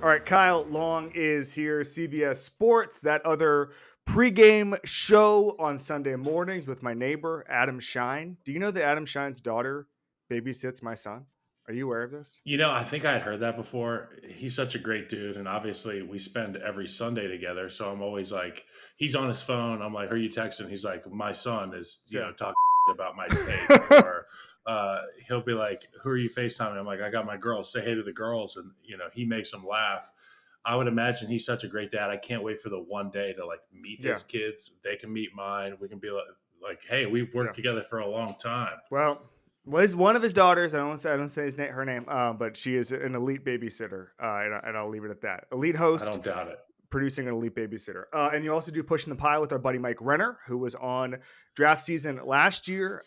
All right, Kyle Long is here, CBS Sports, that other pregame show on Sunday mornings with my neighbor, Adam Shine. Do you know that Adam Shine's daughter babysits my son? Are you aware of this? I think I had heard that before. He's such a great dude, and obviously we spend every Sunday together. So I'm always like, he's on his phone. I'm like, "Who are you texting?" He's like, "My son is, Yeah. talking about my take," or he'll be like, "Who are you FaceTiming?" I'm like, "I got my girls. Say hey to the girls," and he makes them laugh. I would imagine he's such a great dad. I can't wait for the one day to like meet Yeah. his kids. They can meet mine. We can be like, "Hey, we've Yeah. worked together for a long time." Well, was one of his daughters. I don't say her name, but she is an elite babysitter, and I'll leave it at that. Elite I host, don't doubt it. producing an elite babysitter. And you also do Pushing the Pile with our buddy Mike Renner, who was on draft season last year.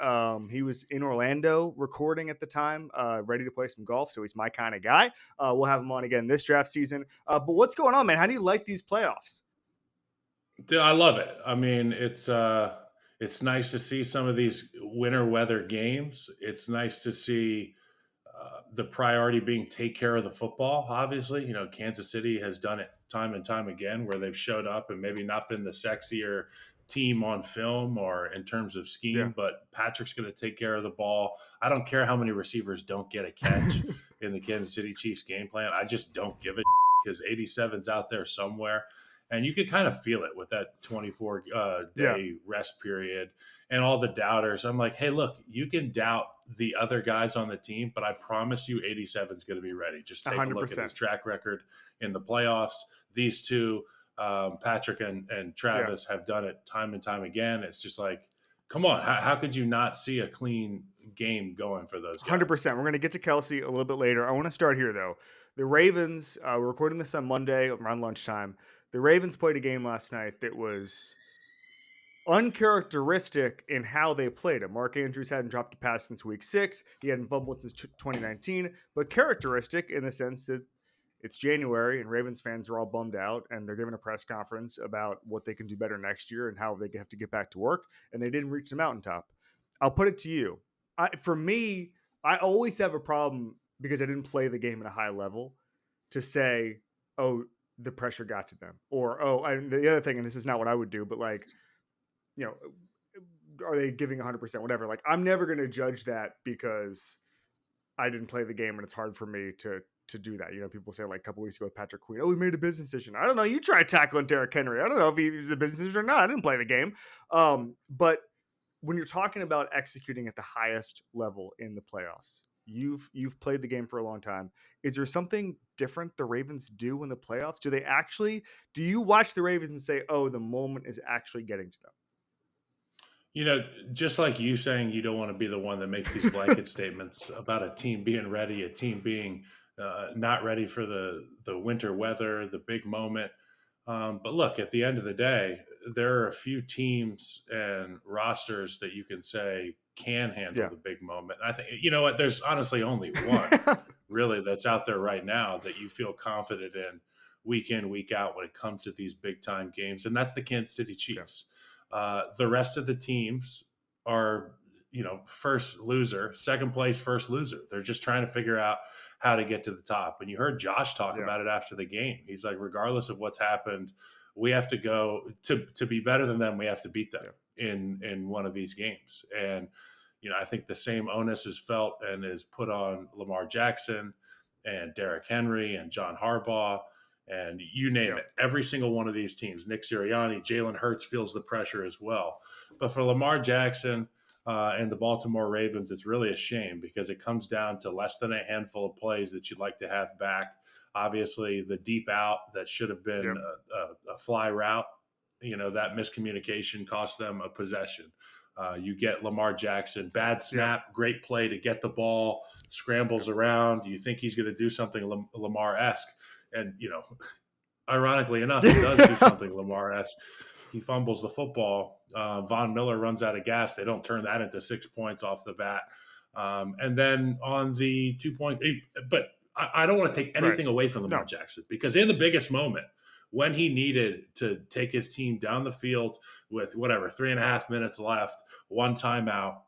He was in Orlando recording at the time, ready to play some golf. So he's my kind of guy. We'll have him on again this draft season. But what's going on, man? How do you like these playoffs? Dude, I love it. I mean, it's nice to see some of these winter weather games. It's nice to see the priority being take care of the football. Obviously, Kansas City has done it time and time again where they've showed up and maybe not been the sexier team on film or in terms of Yeah. scheme, but Patrick's going to take care of the ball. I don't care how many receivers don't get a catch in the Kansas City Chiefs game plan. I just don't give a because 87's out there somewhere. And you could kind of feel it with that 24 Yeah. day rest period and all the doubters. I'm like, hey, look, you can doubt the other guys on the team, but I promise you 87 is going to be ready. Just take a look at 100%. his track record in the playoffs. These two, Patrick and Yeah. Travis, have done it time and time again. It's just like, come on, how could you not see a clean game going for those guys? 100%. We're going to get to Kelsey a little bit later. I want to start here, though. The Ravens, we're recording this on Monday around lunchtime. The Ravens played a game last night that was uncharacteristic in how they played it. Mark Andrews hadn't dropped a pass since week 6. He hadn't fumbled since 2019, but characteristic in the sense that it's January and Ravens fans are all bummed out and they're giving a press conference about what they can do better next year and how they have to get back to work. And they didn't reach the mountaintop. I'll put it to you. For me, I always have a problem because I didn't play the game at a high level to say, oh, the pressure got to them. Or, oh, and the other thing, and this is not what I would do, but like, you know, are they giving 100%, whatever. Like, I'm never going to judge that because I didn't play the game and it's hard for me to do that. People say like a couple weeks ago with Patrick Queen, oh, we made a business decision. I don't know. You try tackling Derrick Henry. I don't know if he's a business decision or not. I didn't play the game. But when you're talking about executing at the highest level in the playoffs, you've played the game for a long time. Is there something different the Ravens do in the playoffs? Do you watch the Ravens and say, oh, the moment is actually getting to Just like you saying you don't want to be the one that makes these blanket statements about a team being ready, a team being not ready for the winter weather, the big moment. But look, at the end of the day, there are a few teams and rosters that you can say can handle them? the big moment. And I think you know what? There's honestly only one Yeah. really that's out there right now that you feel confident in, week out when it comes to these big time games, and that's the Kansas City Yeah. Chiefs. The rest of the teams are, first loser, second place, first loser. They're just trying to figure out how to get to the top. And you heard Josh talk Yeah. about it after the game. He's like, regardless of what's happened, we have to go to be better than them. We have to beat them Yeah. in one of these games. And I think the same onus is felt and is put on Lamar Jackson and Derrick Henry and John Harbaugh and you name Yeah. it. Every single one of these teams, Nick Sirianni, Jalen Hurts feels the pressure as well. But for Lamar Jackson and the Baltimore Ravens, it's really a shame because it comes down to less than a handful of plays that you'd like to have back. Obviously, the deep out that should have been Yep. a fly route, that miscommunication cost them a possession. You get Lamar Jackson, bad Yep. snap, great play to get the ball, scrambles around. You think he's going to do something Lamar-esque. And, ironically enough, he does do something Lamar-esque. He fumbles the football. Von Miller runs out of gas. They don't turn that into 6 points off the bat. And then on the 2 point, but I don't want to take Right. anything away from Lamar No. Jackson because in the biggest moment, when he needed to take his team down the field with 3.5 minutes left, one timeout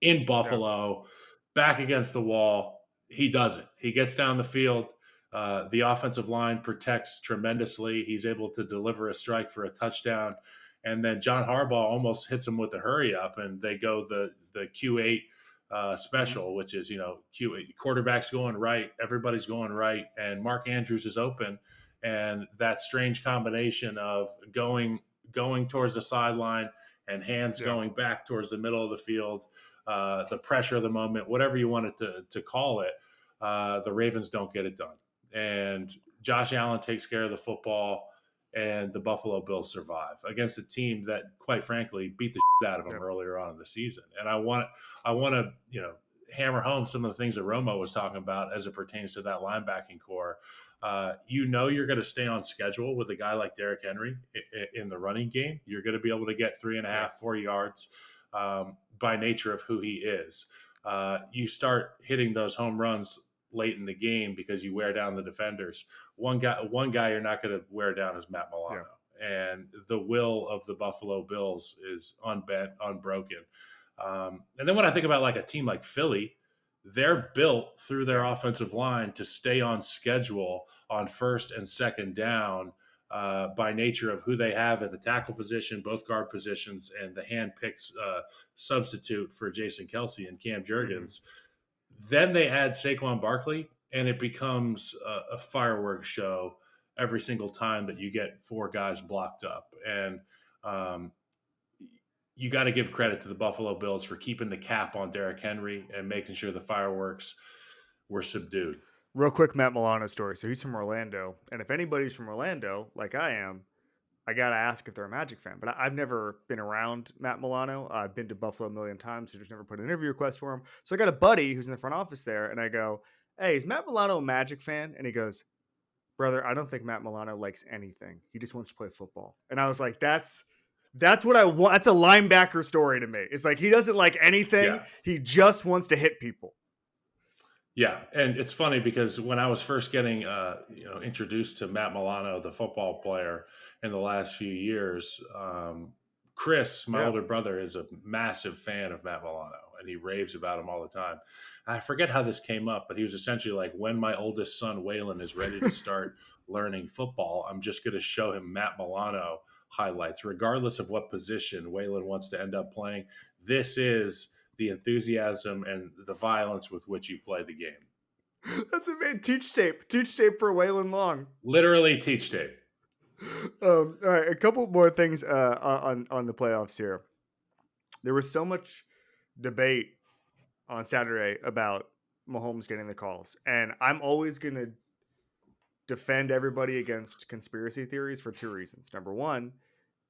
in Yeah. Buffalo, back against the wall, he does it. He gets down the field. The offensive line protects tremendously. He's able to deliver a strike for a touchdown. And then John Harbaugh almost hits him with the hurry up, and they go the Q8 Mhm. special, which is, Q8, quarterback's going right, everybody's going right, and Mark Andrews is open. And that strange combination of going towards the sideline and hands Yeah. going back towards the middle of the field, the pressure of the moment, whatever you want it to call it, the Ravens don't get it done. And Josh Allen takes care of the football, and the Buffalo Bills survive against a team that, quite frankly, beat the shit out of them Yep. earlier on in the season. And I want to, hammer home some of the things that Romo was talking about as it pertains to that linebacking core. You're going to stay on schedule with a guy like Derrick Henry in the running game. You're going to be able to get 3.5, 4 yards by nature of who he is. You start hitting those home runs late in the game because you wear down the defenders. One guy you're not going to wear down is Matt Yeah. Milano. And the will of the Buffalo Bills is unbent, unbroken. And then when I think about like a team like Philly, they're built through their Yeah. offensive line to stay on schedule on first and second down by nature of who they have at the tackle position, both guard positions, and the hand-picked substitute for Jason Kelce and Cam Hmm. Jurgens. Then they add Saquon Barkley, and it becomes a fireworks show every single time that you get four guys blocked up. And um, you got to give credit to the Buffalo Bills for keeping the cap on Derrick Henry and making sure the fireworks were subdued. Real quick, Matt Milano story. So he's from Orlando, and if anybody's from Orlando, like I am, I gotta ask if they're a Magic fan. But I've never been around Matt Milano. I've been to Buffalo a million times, so just never put an interview request for him. So I got a buddy who's in the front office there, and I go, "Hey, is Matt Milano a Magic fan?" And he goes, "Brother, I don't think Matt Milano likes anything. He just wants to play football." And I was like, "That's what I want. That's a linebacker story to me. It's like he doesn't like anything. Yeah. He just wants to hit people." Yeah, and it's funny because when I was first getting introduced to Matt Milano, the football player, in the last few years, Chris, my Yeah. older brother, is a massive fan of Matt Milano, and he raves about him all the time. I forget how this came up, but he was essentially like, "When my oldest son Waylon is ready to start learning football, I'm just going to show him Matt Milano highlights, regardless of what position Waylon wants to end up playing. This is." The enthusiasm and the violence with which you play the game. That's a man. Teach tape for Waylon Long. Literally teach tape. All right, a couple more things on the playoffs here. There was so much debate on Saturday about Mahomes getting the calls, and I'm always going to defend everybody against conspiracy theories for two reasons. Number one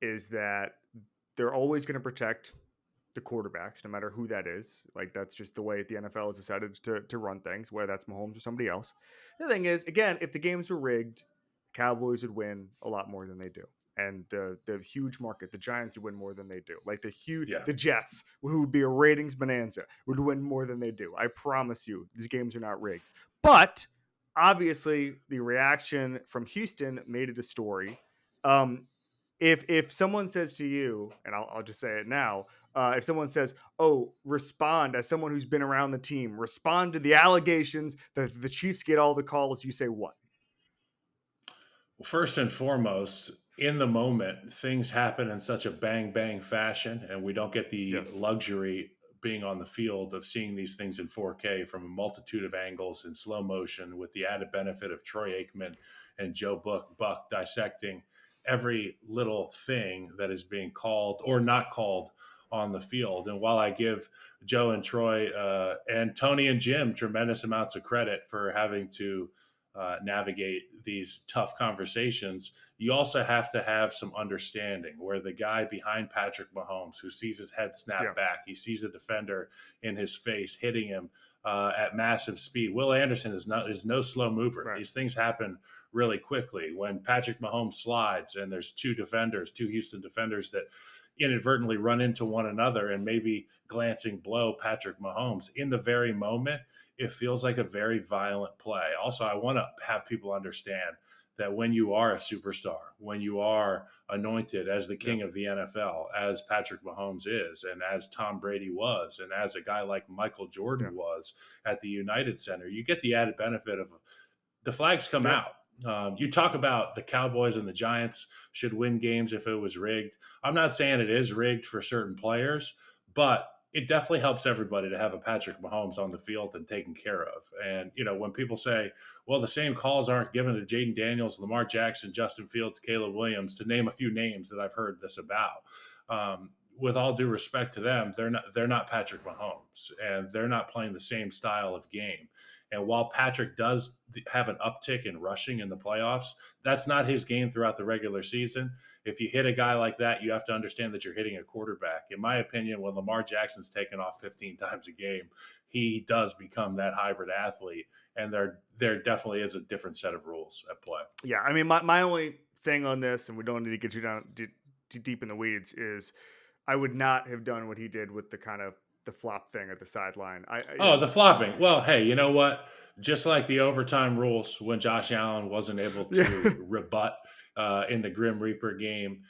is that they're always going to protect the quarterbacks, no matter who that is. Like that's just the way the NFL has decided to run things, whether that's Mahomes or somebody else. The thing is, again, if the games were rigged, Cowboys would win a lot more than they do. And the huge market, the Giants would win more than they do. Like Yeah. the Jets, who would be a ratings bonanza, would win more than they do. I promise you, these games are not rigged. But obviously, the reaction from Houston made it a story. Um, if someone says to you, and I'll just say it now, if someone says, "Oh, respond," as someone who's been around the team, respond to the allegations that the Chiefs get all the calls, you say what? Well, first and foremost, in the moment, things happen in such a bang bang fashion, and we don't get the Yes. luxury being on the field of seeing these things in 4K from a multitude of angles in slow motion, with the added benefit of Troy Aikman and Joe Buck dissecting every little thing that is being called or not called on the field. And while I give Joe and Troy and Tony and Jim tremendous amounts of credit for having to navigate these tough conversations, you also have to have some understanding where the guy behind Patrick Mahomes, who sees his head Yeah. snap back, he sees a defender in his face hitting him at massive speed. Will Anderson is no slow mover. Right. These things happen really quickly. When Patrick Mahomes slides and there's two Houston defenders that inadvertently run into one another and maybe glancing blow Patrick Mahomes in the very moment, it feels like a very violent play. Also, I want to have people understand that when you are a superstar, when you are anointed as the king of the NFL, as Patrick Mahomes is, and as Tom Brady was, and as a guy like Michael Jordan Yeah. was at the United Center, you get the added benefit of the flags come Yep. out. You talk about the Cowboys and the Giants should win games if it was rigged. I'm not saying it is rigged for certain players, but it definitely helps everybody to have a Patrick Mahomes on the field and taken care of. And, when people say, well, the same calls aren't given to Jayden Daniels, Lamar Jackson, Justin Fields, Caleb Williams, to name a few names that I've heard this about. With all due respect to them, they're not Patrick Mahomes, and they're not playing the same style of game. And while Patrick does have an uptick in rushing in the playoffs, that's not his game throughout the regular season. If you hit a guy like that, you have to understand that you're hitting a quarterback. In my opinion, when Lamar Jackson's taken off 15 times a game, he does become that hybrid athlete. And there definitely is a different set of rules at play. Yeah, I mean, my only thing on this, and we don't need to get you down too deep in the weeds, is I would not have done what he did with the kind of the flop thing at the sideline. Oh, the flopping. Well, hey, you know what? Just like the overtime rules when Josh Allen wasn't able yeah, to rebut in the Grim Reaper game,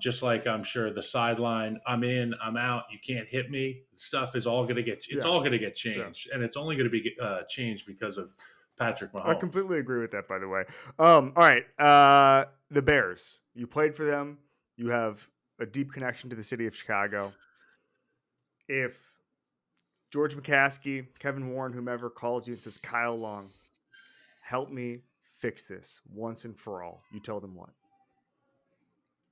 just like I'm sure the sideline, I'm in, I'm out, you can't hit me. Stuff is all going to get it's yeah, all going to get yeah. changed, and it's only going to be changed because of Patrick I Mahomes. completely agree with that. By the way, all right, the Bears. You played for them. You have a deep connection to the city of Chicago. If George McCaskey, Kevin Warren, whomever calls you and says, Kyle Long, help me fix this once and for all, you tell them what?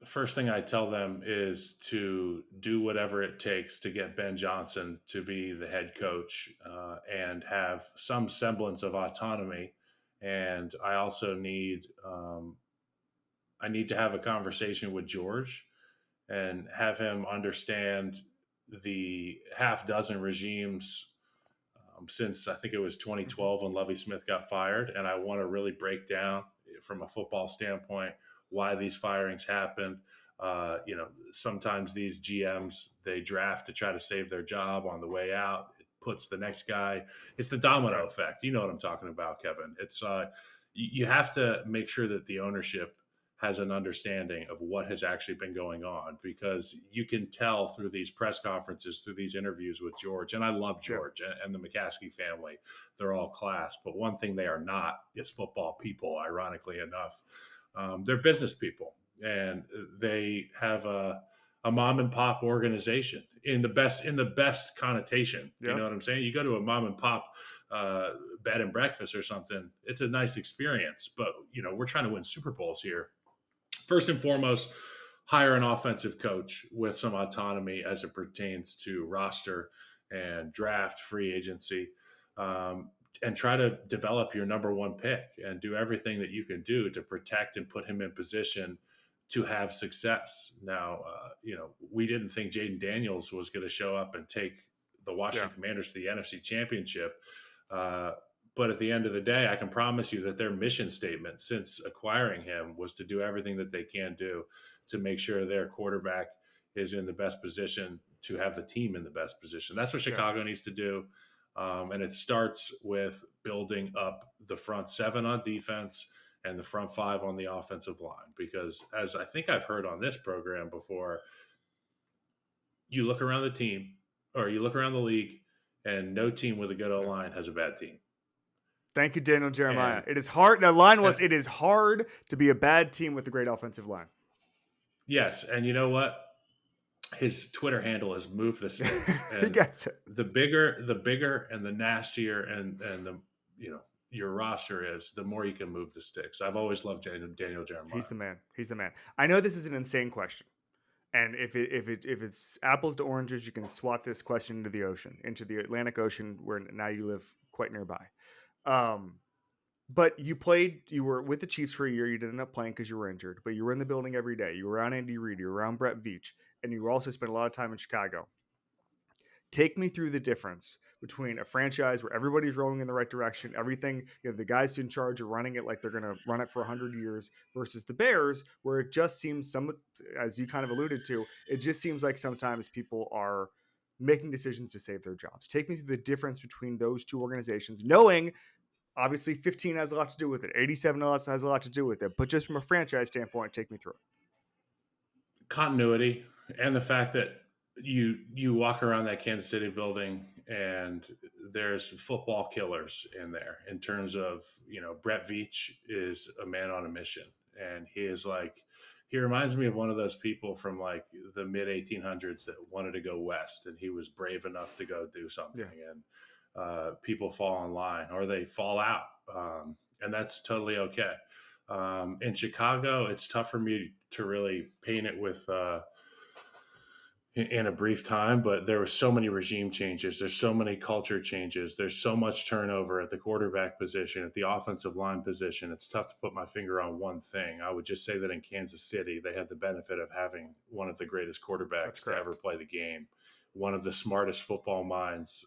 The first thing I tell them is to do whatever it takes to get Ben Johnson to be the head coach and have some semblance of autonomy. And I also I need to have a conversation with George and have him understand the half dozen regimes since I think it was Mm-hmm. 2012 when Lovie Smith got fired. And I want to really break down from a football standpoint why these firings happened. Sometimes these GMs, they draft to try to save their job on the way out. It puts the next guy. It's the domino Right. effect. You know what I'm talking about, Kevin. It's you have to make sure that the ownership has an understanding of what has actually been going on, because you can tell through these press conferences, through these interviews with George. And I love Yeah. George and the McCaskey family. They're all class. But one thing they are not is football people, ironically enough. They're business people, and they have a mom and pop organization in the best connotation. You Yep. know what I'm saying? You go to a mom and pop uh, bed and breakfast or something, it's a nice experience. But we're trying to win Super Bowls here. First and foremost, hire an offensive coach with some autonomy as it pertains to roster and draft free agency. And try to develop your number one pick and do everything that you can do to protect and put him in position to have success. Now, we didn't think Jayden Daniels was going to show up and take the Yeah. Washington Commanders to the NFC Championship. Uh, but at the end of the day, I can promise you that their mission statement since acquiring him was to do everything that they can do to make sure their quarterback is in the best position to have the team in the best position. That's what Yeah. Chicago needs to do. And it starts with building up the front seven on defense and the front five on the offensive line. Because as I think I've heard on this program before, you look around the team or you look around the league, and no team with a good O Yeah. line has a bad team. Thank you, Daniel Jeremiah. And It is hard. The line uh, was, it is hard to be a bad team with a great offensive line. yes, and you know what? His Twitter handle has moved the sticks, He and gets it. the bigger and the nastier and the your roster is, the more you can move the sticks. I've always loved Daniel Jeremiah. He's the man. He's the man. I know this is an insane question. And if it's apples to oranges, you can swat this question into the ocean, into the Atlantic Ocean, where now you live quite nearby. Um, but you were with the Chiefs for a year. You didn't end up playing because you were injured, but you were in the building every day. You were around Andy Reid, you were around Brett Veach, and you also spent a lot of time in Chicago. Take me through the difference between a franchise where everybody's rolling in the right direction, everything, the guys in charge are running it like they're going to run it for 100 years, versus the Bears, where it just seems as you kind of alluded to, it just seems like sometimes people are making decisions to save their jobs. Take me through the difference between those two organizations, knowing obviously 15 has a lot to do with it, 87 has a lot to do with it, but just from a franchise standpoint, take me through it. Continuity and the fact that you walk around that Kansas City building and there's football killers in there in terms of, Brett Veach is a man on a mission, and he reminds me of one of those people from like the mid 1800s that wanted to go west, and he was brave enough to go do something, Yeah. and people fall in line or they fall out, and that's totally okay. In Chicago, it's tough for me to really paint it with in a brief time, but there were so many regime changes. There's so many culture changes. There's so much turnover at the quarterback position, at the offensive line position. It's tough to put my finger on one thing. I would just say that in Kansas City, they had the benefit of having one of the greatest That's quarterbacks to ever correct. play the game, one of the smartest football minds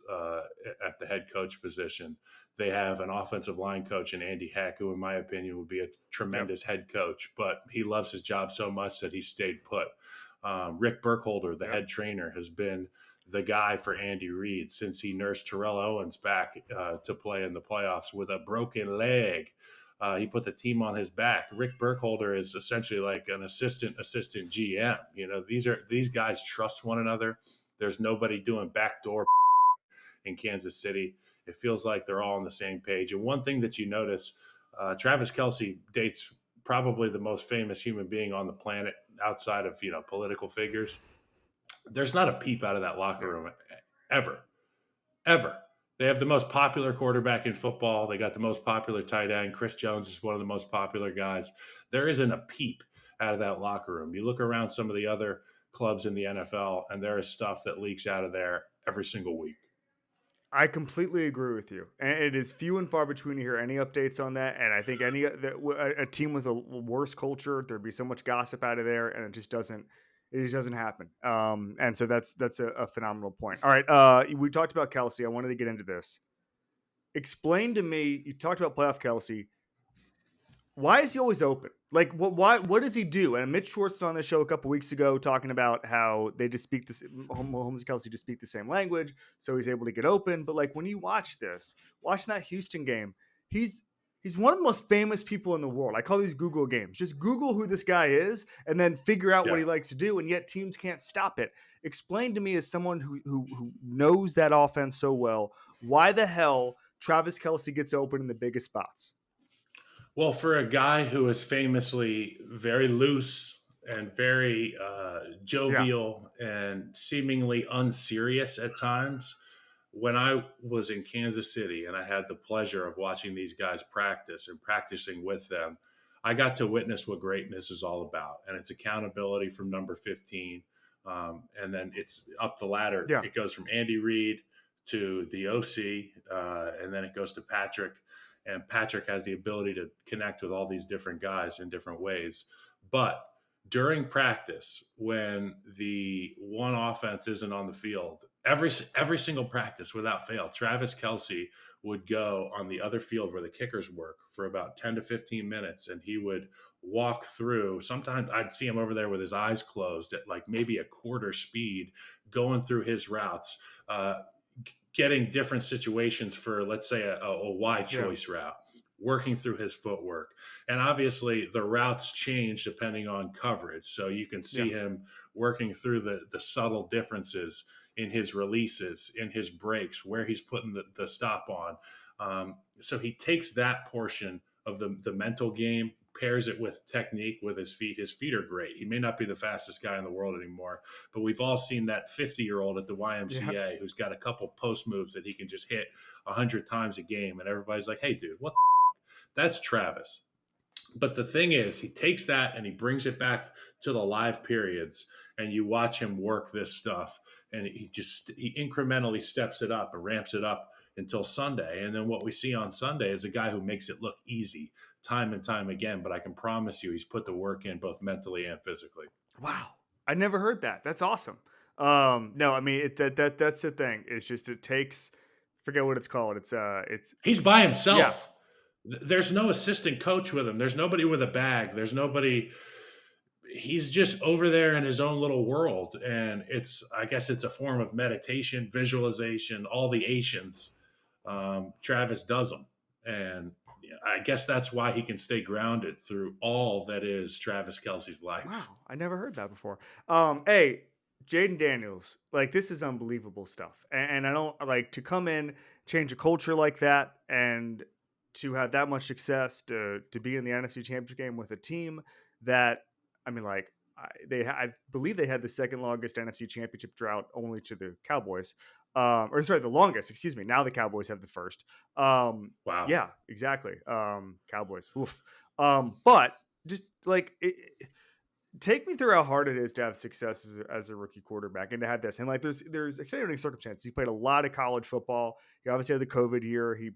at the head coach position. They have an offensive line coach in Andy Heck, who, in my opinion, would be a Yep. tremendous head coach, but he loves his job so much that he stayed put. Rick Burkholder, the Yep. head trainer, has been the guy for Andy Reid since he nursed Terrell Owens back to play in the playoffs with a broken leg. He put the team on his back. Rick Burkholder is essentially like an assistant GM. These guys trust one another. There's nobody doing backdoor in Kansas City. It feels like they're all on the same page. And one thing that you notice, Travis Kelce dates probably the most famous human being on the planet outside of political figures. There's not a peep out of that locker Yeah. room ever, ever. They have the most popular quarterback in football. They got the most popular tight end. Chris Jones is one of the most popular guys. There isn't a peep out of that locker room. You look around some of the other clubs in the NFL, and there is stuff that leaks out of there every single week. I completely agree with you, and it is few and far between to hear any updates on that. And I think a team with a worse culture, there'd be so much gossip out of there, and it just doesn't happen. And so that's a phenomenal point. All right, we talked about Kelsey. I wanted to get into this. Explain to me. You talked about playoff Kelsey. Why is he always open? Like, what does he do? And Mitch Schwartz was on the show a couple weeks ago talking about how they just speak this. Mahomes and Kelsey just speak the same language, so he's able to get open. But like when you watching that Houston game, he's he's one of the most famous people in the world. I call these Google games. Just Google who this guy is, and then figure out what Yeah. he likes to do. And yet teams can't stop it. Explain to me, as someone who knows that offense so well, why the hell Travis Kelce gets open in the biggest spots? Well, for a guy who is famously very loose and very Yeah, jovial and seemingly unserious at times, when I was in Kansas City and I had the pleasure of watching these guys practice and practicing with them, I got to witness what greatness is all about. And it's accountability from number 15. And then it's up the ladder. yeah. It goes from Andy Reid to the OC, and then it goes to Patrick. And Patrick has the ability to connect with all these different guys in different ways. But during practice, when the one offense isn't on the field, every single practice without fail, Travis Kelce would go on the other field where the kickers work for about 10 to 15 minutes, and he would walk through. Sometimes I'd see him over there with his eyes closed at like maybe a quarter speed, going through his routes, getting different situations for, let's say, a wide Yeah. choice route, working through his footwork. And obviously, the routes change depending on coverage. So you can Yeah. see him working through the subtle differences in his releases, in his breaks, where he's putting the stop on. So he takes that portion of the mental game, pairs it with technique with his feet. His feet are great. He may not be the fastest guy in the world anymore, but we've all seen that 50-year-old at the Yeah. YMCA who's got a couple post moves that he can just hit 100 times a game. And everybody's like, hey, dude, what? That's Travis. But the thing is, he takes that and he brings it back to the live periods, and you watch him work this stuff, and he incrementally steps it up and ramps it up until Sunday. And then what we see on Sunday is a guy who makes it look easy time and time again. But I can promise you, he's put the work in both mentally and physically. Wow. I never heard that. That's awesome. No, I mean that's the thing. It's just it takes forget what it's called. It's He's by yeah. himself. There's no assistant coach with him. There's nobody with a bag. There's nobody. He's just over there in his own little world, and I guess it's a form of meditation, visualization, all the Asians. Travis does them, and I guess that's why he can stay grounded through all that is Travis Kelce's life. Wow. I never heard that before. Hey, Jayden Daniels, like this is unbelievable stuff, and I don't like to come in, change a culture like that, and to have that much success to be in the NFC Championship game with a team that I mean, like I believe they had the second longest NFC Championship drought, only to the Cowboys, or sorry, the longest. Excuse me. Now the Cowboys have the first. Wow. Yeah, exactly. Cowboys. Oof. But just like take me through how hard it is to have success as a rookie quarterback and to have this. And like, there's extenuating circumstances. He played a lot of college football. He obviously had the COVID year. He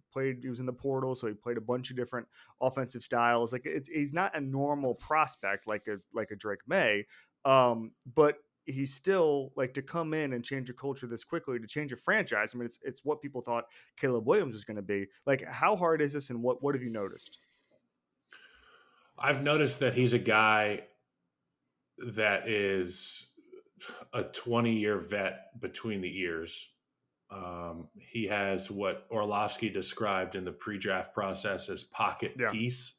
was in the portal, so he played a bunch of different offensive styles. Like, he's not a normal prospect like a Drake May, but he's still like to come in and change a culture this quickly, to change a franchise. I mean, it's what people thought Caleb Williams was going to be. Like, how hard is this, and what have you noticed? I've noticed that he's a guy that is a 20-year vet between the ears. He has what Orlovsky described in the pre-draft process as pocket Yeah, peace,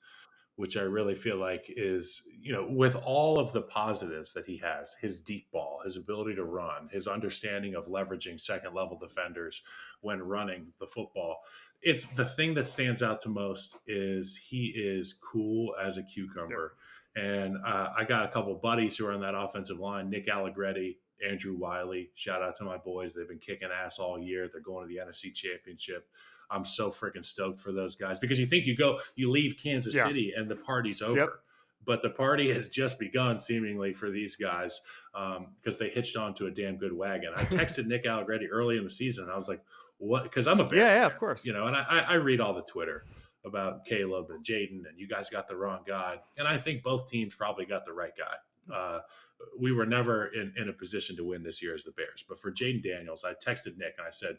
which I really feel like is, with all of the positives that he has, his deep ball, his ability to run, his understanding of leveraging second level defenders when running the football. It's the thing that stands out to most is he is cool as a yep, cucumber. And I got a couple buddies who are on that offensive line, Nick Allegretti, Andrew Wiley. Shout out to my boys. They've been kicking ass all year. They're going to the NFC Championship. I'm so freaking stoked for those guys because you think you leave Kansas yeah, City and the party's yep, over. But the party has just begun, seemingly, for these guys because they hitched onto a damn good wagon. I texted Nick Allegretti early in the season. And I was like, "What?" Because I'm a yeah, Bears yeah. fan, Of course. and I read all the Twitter about Caleb and Jayden, and you guys got the wrong guy. And I think both teams probably got the right guy. We were never in a position to win this year as the Bears. But for Jayden Daniels, I texted Nick and I said,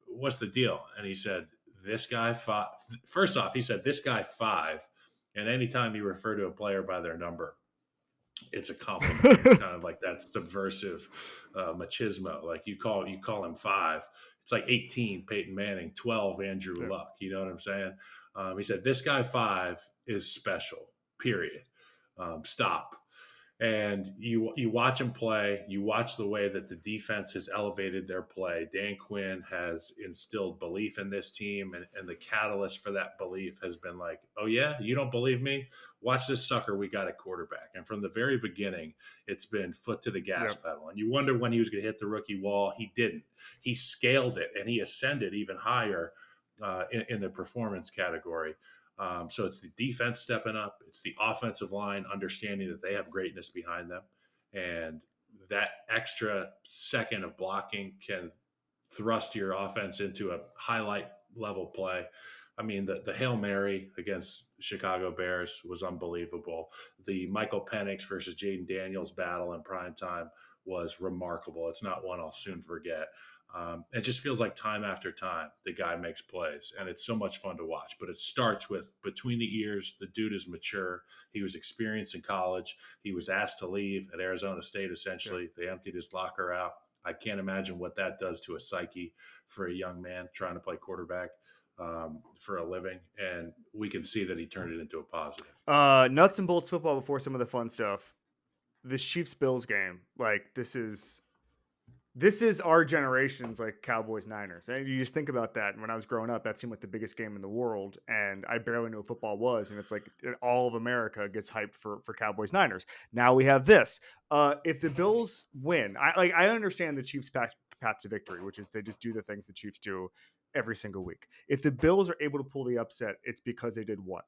"What's the deal?" And he said, "This guy five." First off, he said, "This guy five." And anytime you refer to a player by their number, it's a compliment. It's kind of like that subversive machismo. Like you call him five. It's like 18 Peyton Manning, 12 Andrew Yeah. Luck. You know what I'm saying? He said this guy five is special. Period. Stop. And you watch him play. You watch the way that the defense has elevated their play. Dan Quinn has instilled belief in this team, and the catalyst for that belief has been like, "Oh yeah, you don't believe me? Watch this sucker we got at quarterback." And from the very beginning, it's been foot to the gas Yep. pedal. And you wonder when he was going to hit the rookie wall. He didn't. He scaled it, and he ascended even higher in the performance category. So it's the defense stepping up. It's the offensive line understanding that they have greatness behind them. And that extra second of blocking can thrust your offense into a highlight level play. I mean, the Hail Mary against Chicago Bears was unbelievable. The Michael Penix versus Jayden Daniels battle in prime time was remarkable. It's not one I'll soon forget. It just feels like time after time the guy makes plays, and it's so much fun to watch. But it starts with between the ears. The dude is mature. He was experienced in college. He was asked to leave at Arizona State. Yep. Essentially, they emptied his locker out. I can't imagine what that does to a psyche for a young man trying to play quarterback for a living. And we can see that he turned it into a positive. Nuts and bolts football before some of the fun stuff. This Chiefs Bills game, like this is our generation's like Cowboys Niners. And you just think about that. And when I was growing up, that seemed like the biggest game in the world. And I barely knew what football was. And it's like all of America gets hyped for Cowboys Niners. Now we have this. If the Bills win, I understand the Chiefs path to victory, which is they just do the things the Chiefs do every single week. If the Bills are able to pull the upset, it's because they did what?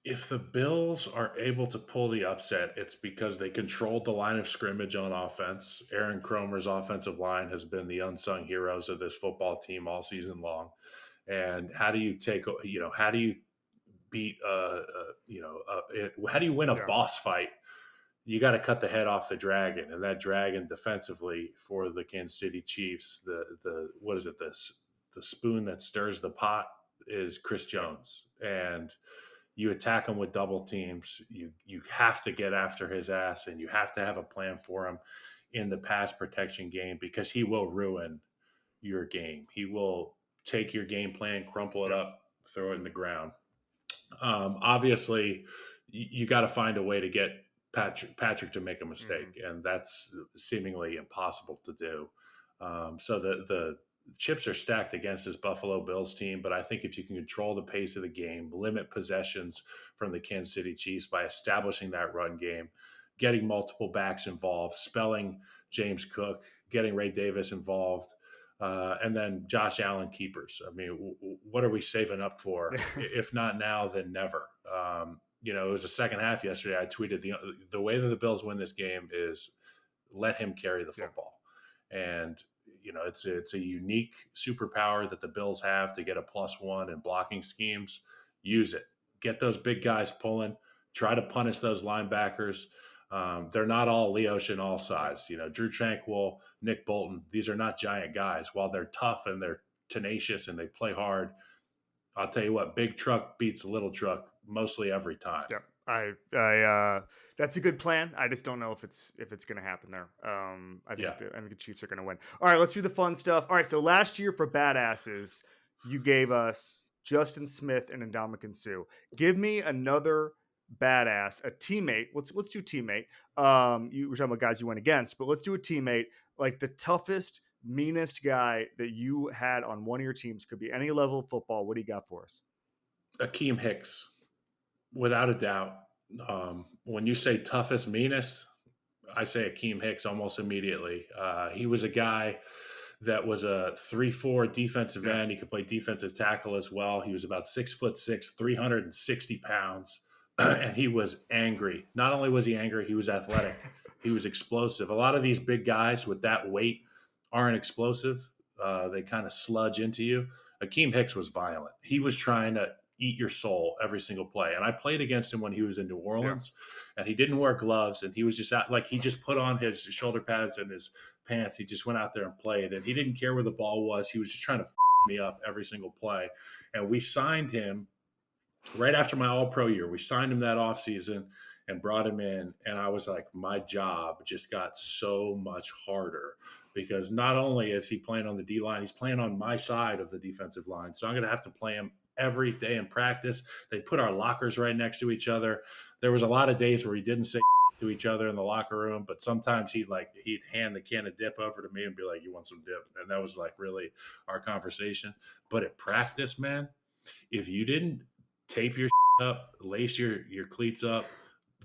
If the Bills are able to pull the upset, it's because they controlled the line of scrimmage on offense. Aaron Cromer's offensive line has been the unsung heroes of this football team all season long. And how do you how do you beat, how do you win a Yeah. boss fight? You got to cut the head off the dragon, and that dragon defensively for the Kansas City Chiefs, the what is it? The spoon that stirs the pot is Chris Yeah. Jones, and you attack him with double teams. You have to get after his ass, and you have to have a plan for him in the pass protection game because he will ruin your game. He will take your game plan, crumple it Yeah. up, throw it in the ground. Obviously, you got to find a way to get Patrick to make a Mm-hmm. mistake, and that's seemingly impossible to do. So the chips are stacked against this Buffalo Bills team, but I think if you can control the pace of the game, limit possessions from the Kansas City Chiefs by establishing that run game, getting multiple backs involved, spelling James Cook, getting Ray Davis involved, and then Josh Allen keepers. I mean, what are we saving up for? If not now, then never. It was the second half yesterday. I tweeted the way that the Bills win this game is let him carry the Yeah. football, and it's a unique superpower that the Bills have to get a +1 in blocking schemes. Use it. Get those big guys pulling. Try to punish those linebackers. They're not all Leo Chenal size. Drew Tranquil, Nick Bolton. These are not giant guys. While they're tough and they're tenacious and they play hard, I'll tell you what, big truck beats little truck mostly every time. Yeah, that's a good plan. I just don't know if it's going to happen there. I think the Chiefs are going to win. All right, let's do the fun stuff. All right, so last year for badasses, you gave us Justin Smith and Ndamukong Suh. Give me another badass, a teammate. Let's do teammate. You were talking about guys you went against, but let's do a teammate, like the toughest, meanest guy that you had on one of your teams. Could be any level of football. What do you got for us? Akeem Hicks, without a doubt. When you say toughest, meanest, I say Akeem Hicks almost immediately. He was a guy that was a 3-4 defensive end. He could play defensive tackle as well. He was about 6'6", 360 pounds, and he was angry. Not only was he angry, he was athletic. He was explosive. A lot of these big guys with that weight aren't explosive. They kind of sludge into you. Akeem Hicks was violent. He was trying to eat your soul every single play. And I played against him when he was in New Orleans, and he didn't wear gloves, and he was just out, like, he just put on his shoulder pads and his pants. He just went out there and played, and he didn't care where the ball was. He was just trying to me up every single play. And we signed him right after my All-Pro year. We signed him that offseason and brought him in, and I was like, my job just got so much harder, because not only is he playing on the D line, he's playing on my side of the defensive line. So I'm going to have to play him every day in practice. They put our lockers right next to each other. There was a lot of days where he didn't say to each other in the locker room, but sometimes he'd hand the can of dip over to me and be like, "You want some dip?" And that was like really our conversation. But at practice, man, if you didn't tape your up, lace your cleats up,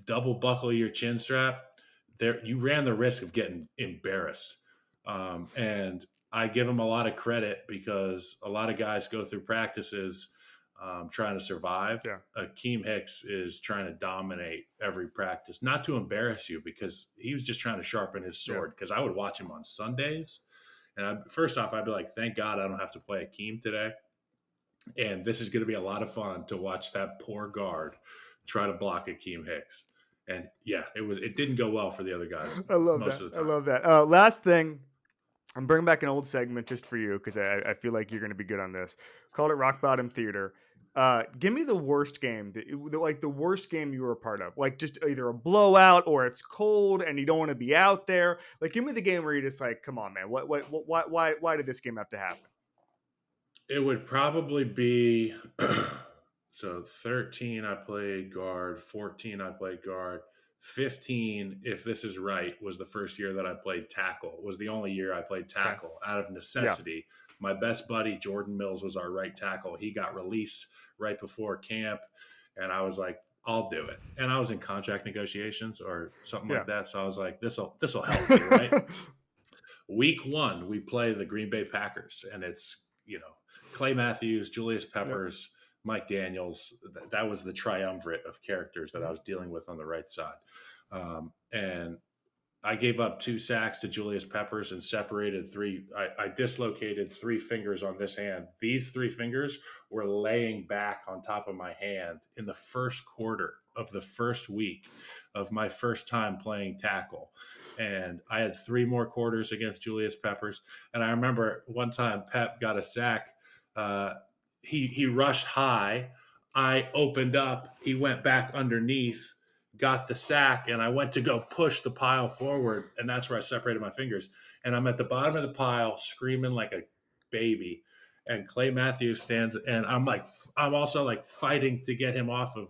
double buckle your chin strap, there you ran the risk of getting embarrassed. And I give him a lot of credit, because a lot of guys go through practices trying to survive. Yeah. Akeem Hicks is trying to dominate every practice, not to embarrass you, because he was just trying to sharpen his sword. Because I would watch him on Sundays, and first off, I'd be like, thank God I don't have to play Akeem today. And this is going to be a lot of fun to watch that poor guard try to block Akeem Hicks. And yeah, it didn't go well for the other guys. I love most that. of the I time. love that. Last thing, I'm bringing back an old segment just for you, because I feel like you're going to be good on this. Called it Rock Bottom Theater. Give me the worst game, like the worst game you were a part of, like just either a blowout or it's cold and you don't want to be out there. Like, give me the game where you're just like, come on, man, why did this game have to happen? It would probably be so 13 I played guard, 14 I played guard, 15, if this is right, was the first year that I played tackle. It was the only year I played tackle out of necessity. My best buddy Jordan Mills was our right tackle. He got released right before camp, and I was like, I'll do it. And I was in contract negotiations or something like that, so I was like, this'll help me, right? Week 1, we play the Green Bay Packers, and it's Clay Matthews, Julius Peppers, Mike Daniels. That was the triumvirate of characters that I was dealing with on the right side. And I gave up 2 sacks to Julius Peppers and separated 3. I dislocated 3 fingers on this hand. These 3 fingers were laying back on top of my hand in the first quarter of the first week of my first time playing tackle. And I had 3 more quarters against Julius Peppers. And I remember one time Pep got a sack. He rushed high. I opened up. He went back underneath, got the sack, and I went to go push the pile forward, and that's where I separated my fingers. And I'm at the bottom of the pile screaming like a baby. and Clay Matthews stands, and I'm also like fighting to get him off of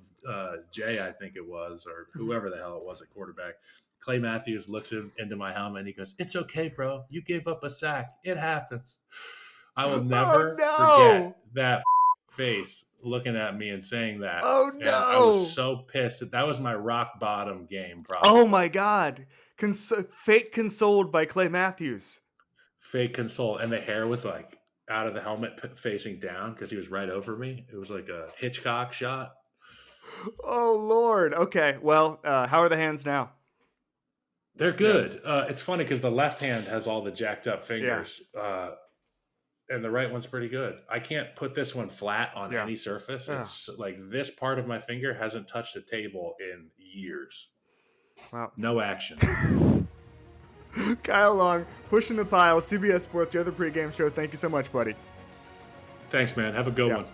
Jay, I think it was, or whoever the hell it was at quarterback. Clay Matthews looks into my helmet and he goes, "It's okay, bro. You gave up a sack. It happens." I will Oh never no! forget that face looking at me and saying that. Oh And I was no! so pissed that was my rock bottom game, Oh probably. my God! Fake consoled by Clay Matthews. Fake console. And the hair was like out of the helmet facing down because he was right over me. It was like a Hitchcock shot. Oh Lord. Okay. Well, how are the hands now? They're Yeah. good. It's funny because the left hand has all the jacked up Yeah. fingers. And the right one's pretty good. I can't put this one flat on Yeah. any surface. Ugh. It's like this part of my finger hasn't touched the table in years. Wow. No action. Kyle Long, pushing the pile, CBS Sports, the other pregame show. Thank you so much, buddy. Thanks, man. Have a good Yeah. one.